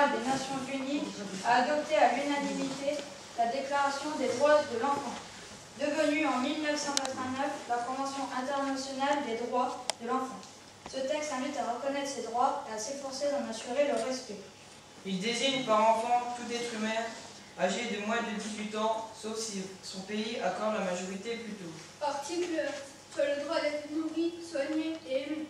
générale des Nations Unies a adopté à l'unanimité la Déclaration des droits de l'enfant, devenue en 1989 la Convention internationale des droits de l'enfant. Ce texte invite à reconnaître ses droits et à s'efforcer d'en assurer le respect. Il désigne par enfant tout être humain âgé de moins de 18 ans, sauf si son pays accorde la majorité plus tôt. Article 1. Tu as le droit d'être nourri, soigné et aimé.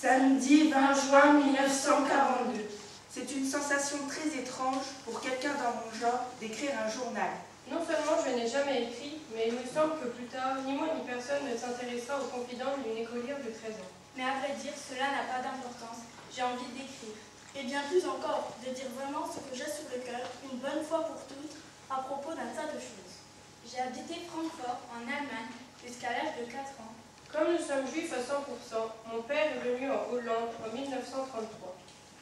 Samedi 20 juin 1942. C'est une sensation très étrange pour quelqu'un dans mon genre d'écrire un journal. Non seulement je n'ai jamais écrit, mais il me semble que plus tard, ni moi ni personne ne s'intéressa aux confidences d'une écolière de 13 ans. Mais à vrai dire, cela n'a pas d'importance. J'ai envie d'écrire. Et bien plus encore, de dire vraiment ce que j'ai sur le cœur, une bonne fois pour toutes, à propos d'un tas de choses. J'ai habité Francfort, en Allemagne, jusqu'à l'âge de 4 ans. Comme nous sommes juifs à 100%, mon père est venu en Hollande en 1933.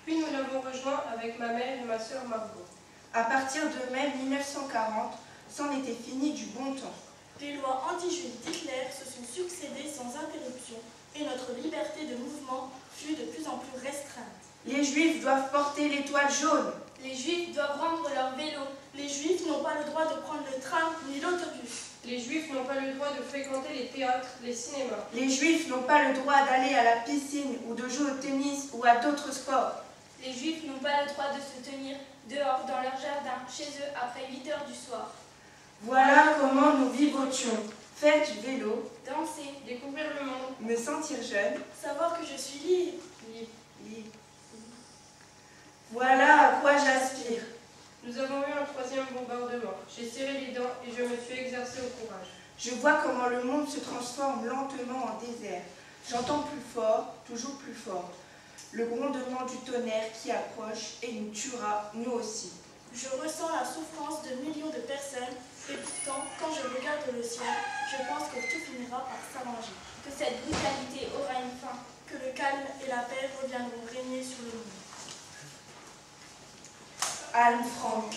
Puis nous l'avons rejoint avec ma mère et ma sœur Margot. À partir de mai 1940, c'en était fini du bon temps. Les lois anti-juives d'Hitler se sont succédées sans interruption et notre liberté de mouvement fut de plus en plus restreinte. Les juifs doivent porter l'étoile jaune. Les juifs doivent rendre leur vélo. Les juifs n'ont pas le droit de prendre le tram ni l'autobus. Les juifs n'ont pas le droit de fréquenter les théâtres, les cinémas. Les juifs n'ont pas le droit d'aller à la piscine ou de jouer au tennis ou à d'autres sports. Les juifs n'ont pas le droit de se tenir dehors dans leur jardin, chez eux, après 8 heures du soir. Voilà comment nous vivotions. Faire du vélo, Danser, Découvrir le monde. me sentir jeune, savoir que je suis libre. libre. Voilà à quoi j'aspire. Nous avons eu un troisième bombardement. J'ai serré les dents et je me suis exercé au courage. Je vois comment le monde se transforme lentement en désert. J'entends plus fort, toujours plus fort, le grondement du tonnerre qui approche et nous tuera, nous aussi. Je ressens la souffrance de millions de personnes et pourtant, quand je regarde le ciel, je pense que tout finira par s'arranger. Que cette brutalité aura une fin, que le calme et la paix reviendront régner sur le monde. Anne Frank.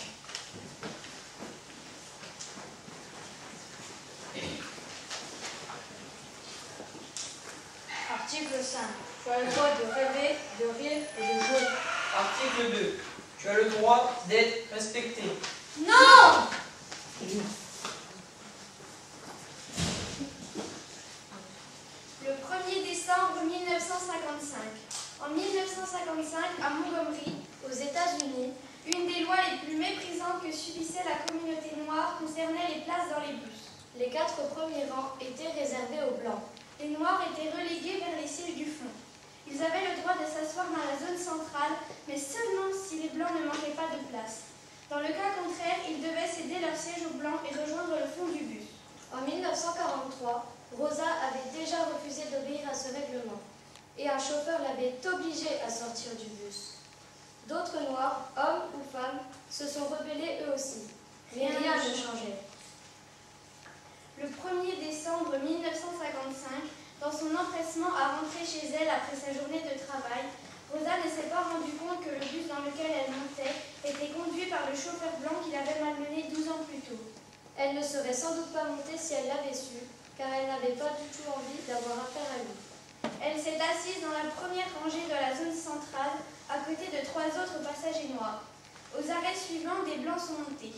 Article 5. Tu as le droit de rêver, de rire et de jouer. Article 2. Tu as le droit d'être respecté. Non! Le 1er décembre 1955. En 1955, à Montgomery, aux États-Unis, une des lois les plus méprisantes que subissait la communauté noire concernait les places dans les bus. Les 4 premiers rangs étaient réservés aux Blancs. Les Noirs étaient relégués vers les sièges du fond. Ils avaient le droit de s'asseoir dans la zone centrale, mais seulement si les Blancs ne manquaient pas de place. Dans le cas contraire, ils devaient céder leur siège aux Blancs et rejoindre le fond du bus. En 1943, Rosa avait déjà refusé d'obéir à ce règlement, et un chauffeur l'avait obligée à sortir du bus. D'autres Noirs, hommes ou femmes, se sont rebellés eux aussi. Rien ne changeait. Le 1er décembre 1955, dans son empressement à rentrer chez elle après sa journée de travail, Rosa ne s'est pas rendu compte que le bus dans lequel elle montait était conduit par le chauffeur blanc qui l'avait malmenée 12 ans plus tôt. Elle ne serait sans doute pas montée si elle l'avait su, car elle n'avait pas du tout envie d'avoir affaire à lui. Elle s'est assise dans la première rangée de la zone centrale, à côté de 3 autres passagers noirs. Aux arrêts suivants, des blancs sont montés.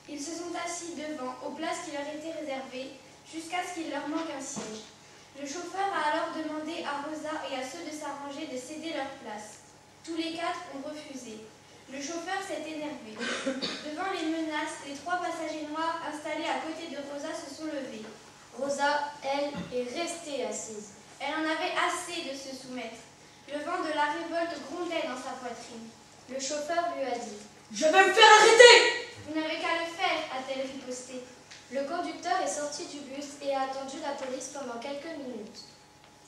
Ils se sont assis devant, aux places qui leur étaient réservées, jusqu'à ce qu'il leur manque un siège. Le chauffeur a alors demandé à Rosa et à ceux de sa rangée de céder leur place. Tous les 4 ont refusé. Le chauffeur s'est énervé. Devant les menaces, les 3 passagers noirs installés à côté de Rosa se sont levés. Rosa, elle, est restée assise. Elle en avait assez de se soumettre. Le vent de la révolte grondait dans sa poitrine. Le chauffeur lui a dit « Je vais me faire arrêter !» « Vous n'avez qu'à le faire », a-t-elle riposté. Le conducteur est sorti du bus et a attendu la police pendant quelques minutes.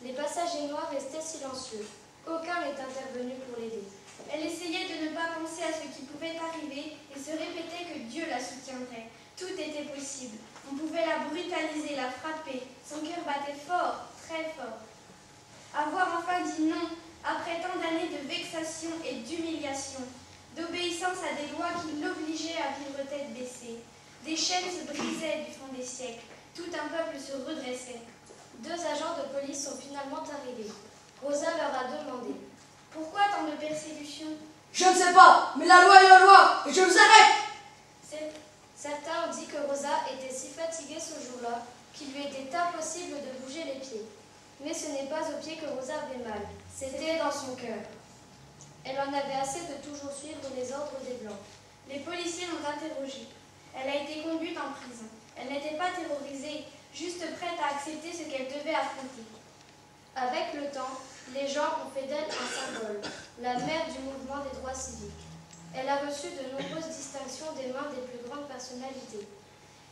Les passagers noirs restaient silencieux. Aucun n'est intervenu pour l'aider. Elle essayait de ne pas penser à ce qui pouvait arriver et se répétait que Dieu la soutiendrait. Tout était possible. On pouvait la brutaliser, la frapper. Son cœur battait fort, très fort. Avoir enfin dit non, après tant d'années de vexation et d'humiliation, d'obéissance à des lois qui l'obligeaient à vivre tête baissée. Des chaînes se brisaient du fond des siècles. Tout un peuple se redressait. 2 agents de police sont finalement arrivés. Rosa leur a demandé. Pourquoi tant de persécutions? Je ne sais pas, mais la loi est la loi, et je vous arrête. Certains ont dit que Rosa était si fatiguée ce jour-là qu'il lui était impossible de bouger les pieds. Mais ce n'est pas aux pieds que Rosa avait mal, c'était dans son cœur. Elle en avait assez de toujours suivre les ordres des Blancs. Les policiers l'ont interrogée. Elle a été conduite en prison. Elle n'était pas terrorisée, juste prête à accepter ce qu'elle devait affronter. Avec le temps, les gens ont fait d'elle un symbole, la mère du mouvement des droits civiques. Elle a reçu de nombreuses distinctions des mains des plus grandes personnalités.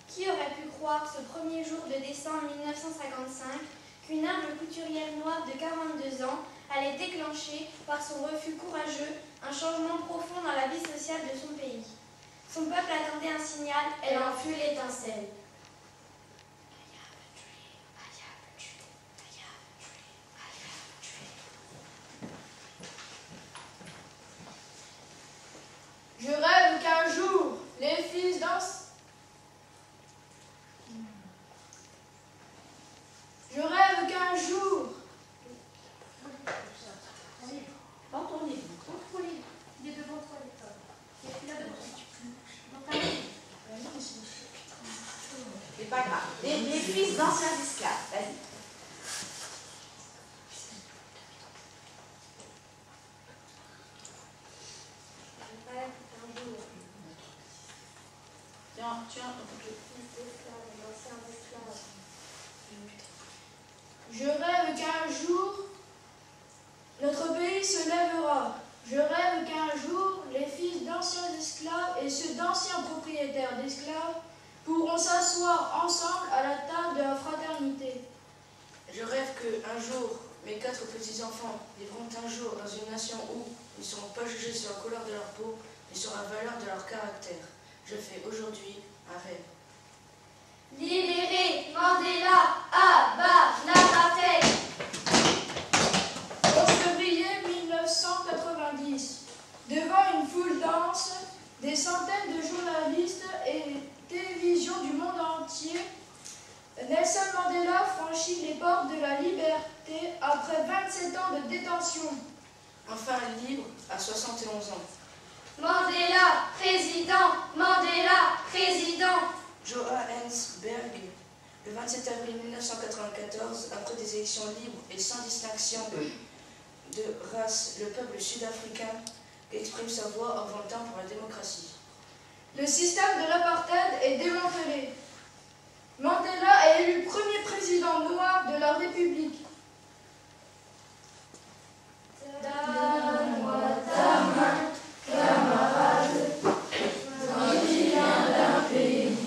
Qui aurait pu croire ce 1er jour de décembre 1955 qu'une humble couturière noire de 42 ans allait déclencher, par son refus courageux, un changement profond dans la vie sociale de son pays. Son peuple attendait un signal, Elle en fut l'étincelle. Je rêve qu'un jour, les fils dansent. Je rêve qu'un jour. Entendez-vous, contrôlez. Il est devant toi, l'école. Il est là devant toi. C'est pas grave. Les fils d'anciens esclaves, vas-y. Je rêve qu'un jour, notre pays se lèvera. Je rêve qu'un jour, les fils d'anciens esclaves et ceux d'anciens propriétaires d'esclaves pourront s'asseoir ensemble à la table de la fraternité. Je rêve qu'un jour, mes 4 petits-enfants vivront un jour dans une nation où ils ne seront pas jugés sur la couleur de leur peau, mais sur la valeur de leur caractère. Je fais aujourd'hui un rêve. Libérez Mandela, abat l'apartheid. 11 février 1990, devant une foule dense, des centaines de journalistes et télévisions du monde entier, Nelson Mandela franchit les portes de la liberté après 27 ans de détention. Enfin libre à 71 ans. Mandela, président, Mandela, président. Johannesburg, le 27 avril 1994, après des élections libres et sans distinction de race, le peuple sud-africain exprime sa voix en votant pour la démocratie. Le système de l'apartheid est démantelé. Mandela est élu premier président noir de la République. Donne-moi ta main, camarade, toi qui viens d'un pays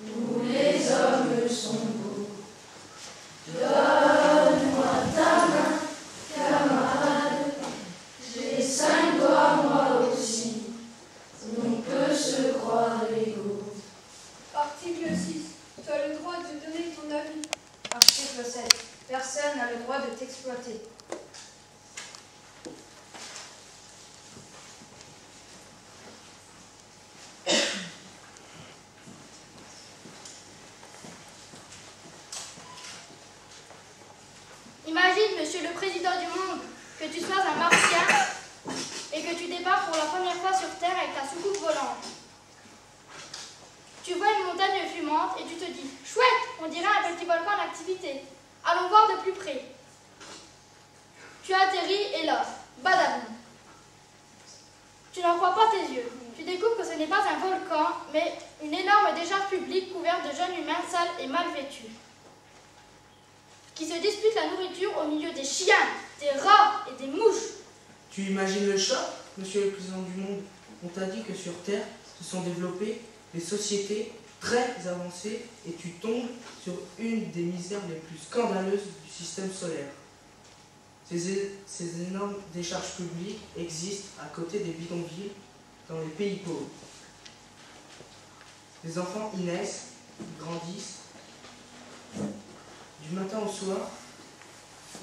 où les hommes sont beaux. Donne-moi ta main, camarade, j'ai 5 doigts moi aussi, on peut se croire égaux. Article 6. Tu as le droit de donner ton avis. Article 7. Personne n'a le droit de t'exploiter. Imagine, monsieur le président du monde, que tu sois un martien et que tu débarques pour la première fois sur Terre avec ta soucoupe volante. Tu vois une montagne fumante et tu te dis « Chouette, on dirait un petit volcan en activité. Allons voir de plus près. » Tu atterris et là, badaboum. Tu n'en crois pas tes yeux. Tu découvres que ce n'est pas un volcan, mais une énorme décharge publique couverte de jeunes humains sales et mal vêtus, qui se disputent la nourriture au milieu des chiens, des rats et des mouches. Tu imagines le choc, monsieur le président du monde? On t'a dit que sur Terre se sont développées des sociétés très avancé et tu tombes sur une des misères les plus scandaleuses du système solaire. Ces énormes décharges publiques existent à côté des bidonvilles dans les pays pauvres. Les enfants y naissent, ils grandissent. Du matin au soir,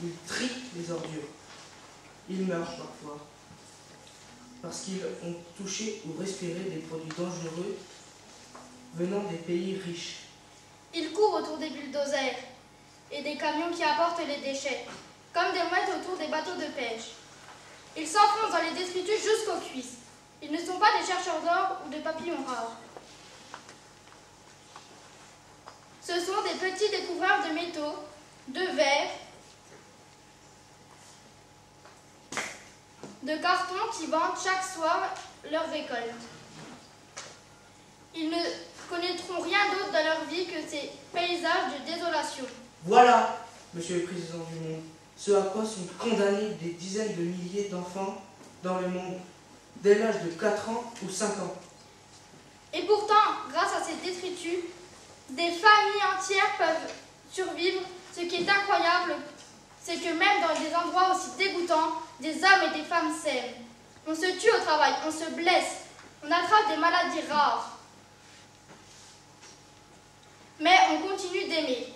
ils trient les ordures. Ils meurent parfois parce qu'ils ont touché ou respiré des produits dangereux venant des pays riches. Ils courent autour des bulldozers et des camions qui apportent les déchets, comme des mouettes autour des bateaux de pêche. Ils s'enfoncent dans les détritus jusqu'aux cuisses. Ils ne sont pas des chercheurs d'or ou de papillons rares. Ce sont des petits découvreurs de métaux, de verre, de carton qui vendent chaque soir leur récolte. Ils ne connaîtront rien d'autre dans leur vie que ces paysages de désolation. Voilà, Monsieur le Président du monde, ce à quoi sont condamnés des dizaines de milliers d'enfants dans le monde, dès l'âge de 4 ans ou 5 ans. Et pourtant, grâce à ces détritus, des familles entières peuvent survivre. Ce qui est incroyable, c'est que même dans des endroits aussi dégoûtants, des hommes et des femmes s'aiment. On se tue au travail, on se blesse, on attrape des maladies rares. Mais on continue d'aimer.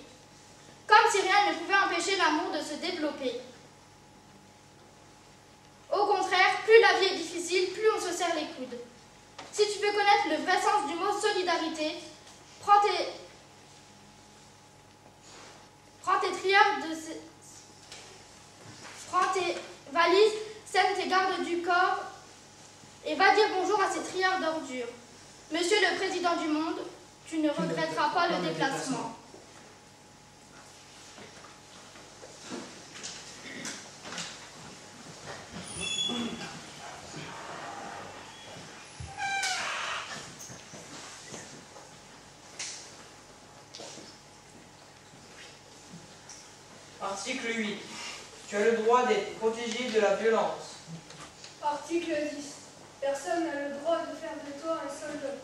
Comme si rien ne pouvait empêcher l'amour de se développer. Au contraire, plus la vie est difficile, plus on se serre les coudes. Si tu veux connaître le vrai sens du mot solidarité, prends tes valises, sème tes gardes du corps et va dire bonjour à ces trieurs d'ordures. Monsieur le Président du monde, tu ne regretteras pas le déplacement. Article 8. Tu as le droit d'être protégé de la violence. Article 10. Personne n'a le droit de faire de toi un soldat.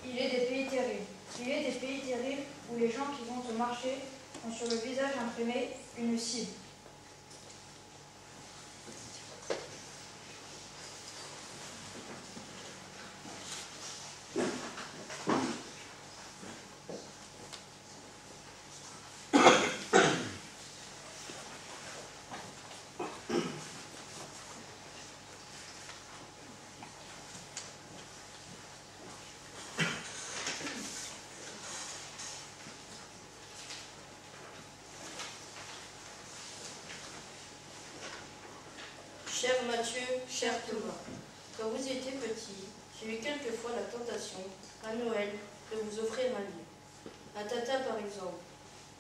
Il est des pays terribles. Il est des pays terribles où les gens qui vont au marché ont sur le visage imprimé une cible. Cher Mathieu, cher Thomas, quand vous étiez petits, j'ai eu quelquefois la tentation, à Noël, de vous offrir un livre. Un Tintin par exemple.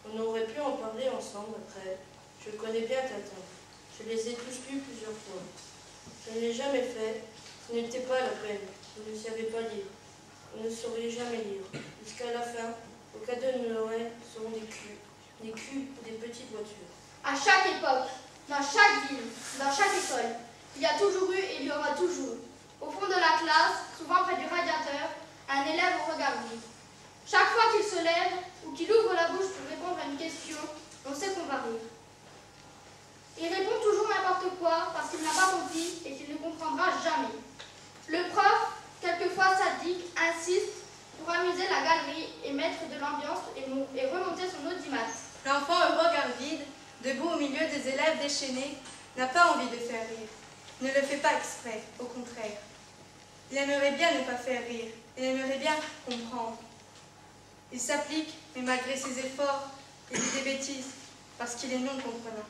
On aurait pu en parler ensemble après. Je connais bien Tintin. Je les ai tous lus plusieurs fois. Je ne l'ai jamais fait. Ce n'était pas la peine. Vous ne savez pas lire. Vous ne sauriez jamais lire. Jusqu'à la fin, vos cadeaux de Noël seront des culs ou des petites voitures. À chaque époque, dans chaque ville, dans chaque école, il y a toujours eu et il y aura toujours, au fond de la classe, souvent près du radiateur, un élève au regard vide. Chaque fois qu'il se lève ou qu'il ouvre la bouche pour répondre à une question, on sait qu'on va rire. Il répond toujours n'importe quoi parce qu'il n'a pas compris et qu'il ne comprendra jamais. Le prof, quelquefois sadique, insiste pour amuser la galerie et mettre de l'ambiance et remonter son audimat. L'enfant au regard vide, debout au milieu des élèves déchaînés, n'a pas envie de faire rire. Il ne le fait pas exprès, au contraire. Il aimerait bien ne pas faire rire, il aimerait bien comprendre. Il s'applique, mais malgré ses efforts, il dit des bêtises, parce qu'il est non comprenant.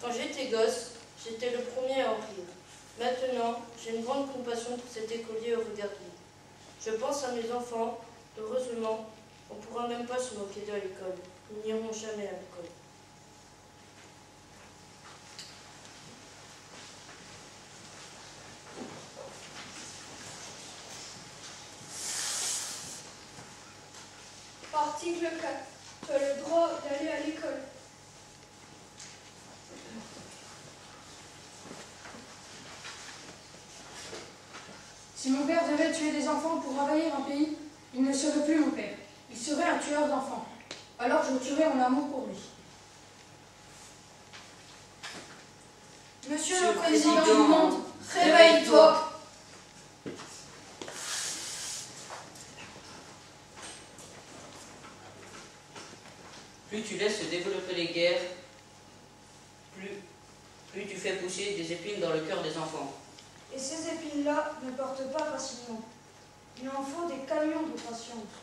Quand j'étais gosse, j'étais le premier à en rire. Maintenant, j'ai une grande compassion pour cet écolier au regard vide. Je pense à mes enfants, heureusement, on ne pourra même pas se moquer d'eux à l'école. Ils n'iront jamais à l'école. Article 4. Tu as le droit d'aller à l'école. Si mon père devait tuer des enfants pour envahir un pays, Il ne serait plus mon père. Il serait un tueur d'enfants. Alors je tuerai mon amour pour lui. Monsieur le Président du monde, réveille-toi. Plus tu laisses se développer les guerres, plus tu fais pousser des épines dans le cœur des enfants. Et ces épines-là ne partent pas facilement. Il en faut des camions de patience.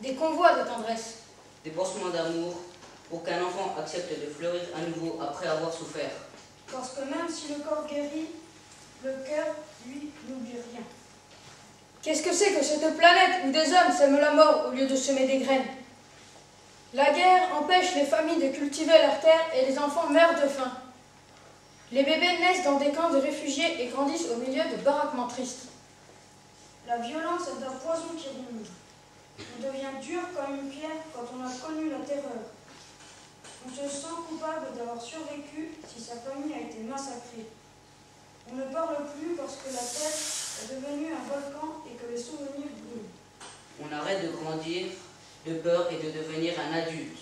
Des convois de tendresse. Des pansements d'amour pour qu'un enfant accepte de fleurir à nouveau après avoir souffert. Parce que même si le corps guérit, le cœur, lui, n'oublie rien. Qu'est-ce que c'est que cette planète où des hommes sèment la mort au lieu de semer des graines? La guerre empêche les familles de cultiver leurs terres et les enfants meurent de faim. Les bébés naissent dans des camps de réfugiés et grandissent au milieu de baraquements tristes. La violence est un poison qui ronge. On devient dur comme une pierre quand on a connu la terreur. On se sent coupable d'avoir survécu si sa famille a été massacrée. On ne parle plus parce que la terre est devenue un volcan et que les souvenirs brûlent. On arrête de grandir de peur et de devenir un adulte.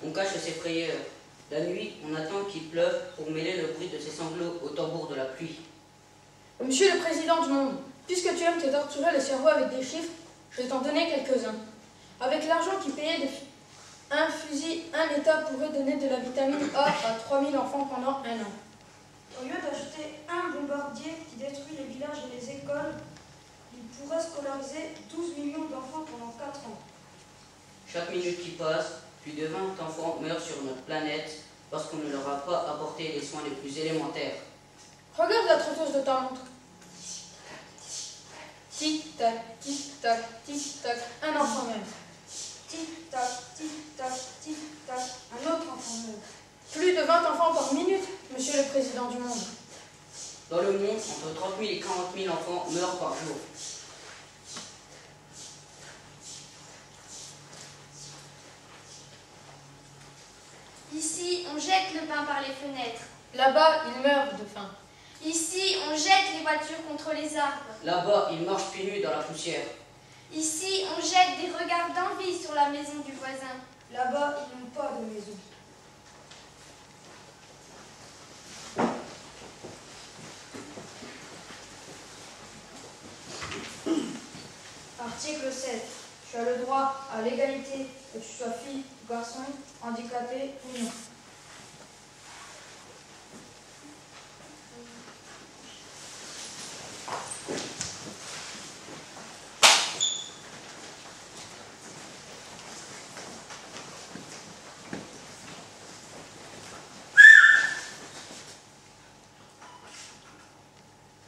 On cache ses frayeurs. La nuit, on attend qu'il pleuve pour mêler le bruit de ses sanglots au tambour de la pluie. Monsieur le Président du monde, puisque tu aimes te torturer le cerveau avec des chiffres, je vais t'en donner quelques-uns. Avec l'argent qui payait un fusil, un État pourrait donner de la vitamine A à 3000 enfants pendant 1 an. Au lieu d'acheter un bombardier qui détruit les villages et les écoles, il pourrait scolariser 12 millions d'enfants pendant 4 ans. Chaque minute qui passe, plus de 20 enfants meurent sur notre planète parce qu'on ne leur a pas apporté les soins les plus élémentaires. Regarde la trotteuse de ta montre. Tic-tac, tic-tac, tic-tac, un enfant meurt. Tic-tac, tic-tac, tic-tac, un autre enfant meurt. Plus de 20 enfants par minute, Monsieur le Président du monde. Dans le monde, entre 30 000 et 40 000 enfants meurent par jour. Ici, on jette le pain par les fenêtres. Là-bas, ils meurent de faim. Ici, on jette les voitures contre les arbres. Là-bas, ils marchent pieds nus dans la poussière. Ici, on jette des regards d'envie sur la maison du voisin. Là-bas, ils n'ont pas de maison. Article 7. Tu as le droit à l'égalité, que tu sois fille ou garçon, handicapé ou non.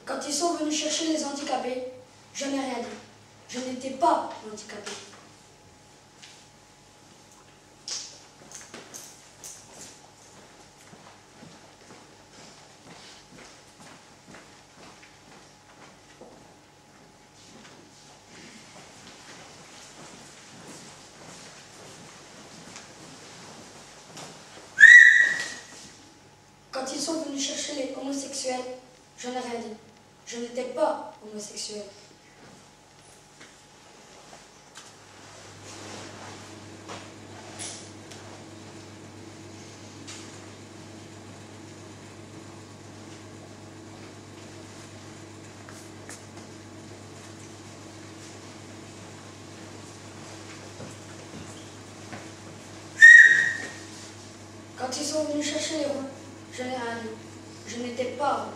Quand ils sont venus chercher les handicapés, je n'ai rien dit. Je n'étais pas handicapé. Quand ils sont venus chercher les homosexuels, je n'ai rien dit. Je n'étais pas homosexuel. Quand ils sont venus chercher les ronds, je n'ai rien dit. Je n'étais pas rond.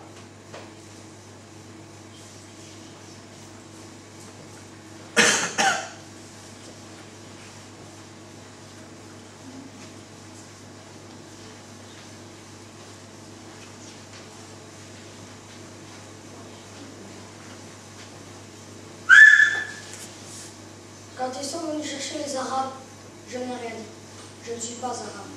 Quand ils sont venus chercher les Arabes, je n'ai rien dit. Je ne suis pas arabe.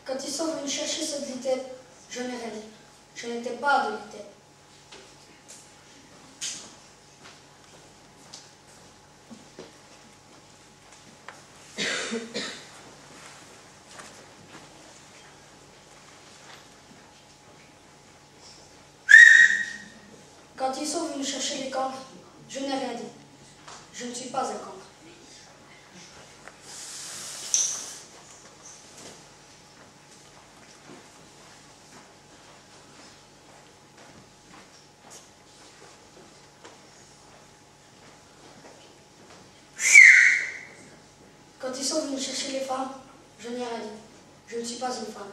Quand ils sont venus chercher cette vitesse, je n'ai rien dit. Je Je n'étais pas de l'État. Quand ils sont venus chercher les cancres, je n'ai rien dit. Je ne suis pas un cancre. Quand ils sont venus chercher les femmes, je n'ai rien dit. Je ne suis pas une femme.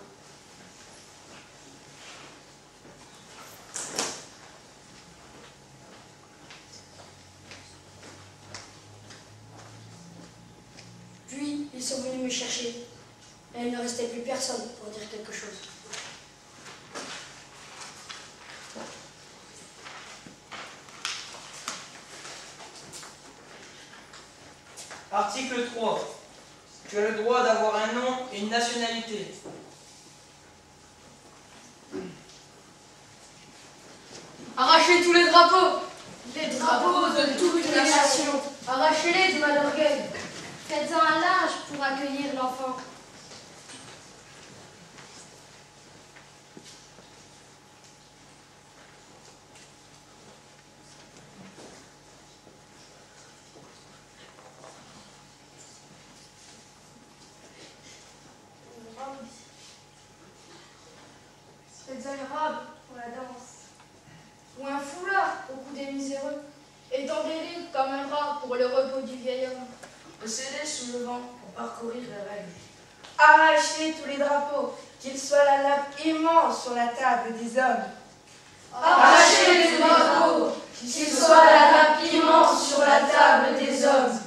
Puis, ils sont venus me chercher. Et il ne restait plus personne pour dire quelque chose. Article 3. Tu as le droit d'avoir un nom et une nationalité. Arrachez tous les drapeaux de toutes les nations. Arrachez-les, du d'orgueil. Faites-en un linge pour accueillir l'enfant. Faites-en une robe pour la danse. Ou un foulard au cou des miséreux. Étendez-les comme un drap pour le repos du vieil homme. Possédez sous le vent pour parcourir les règles. Arrachez tous les drapeaux, qu'ils soient la nappe immense sur la table des hommes. Arrachez les drapeaux, qu'ils soient la nappe immense sur la table des hommes.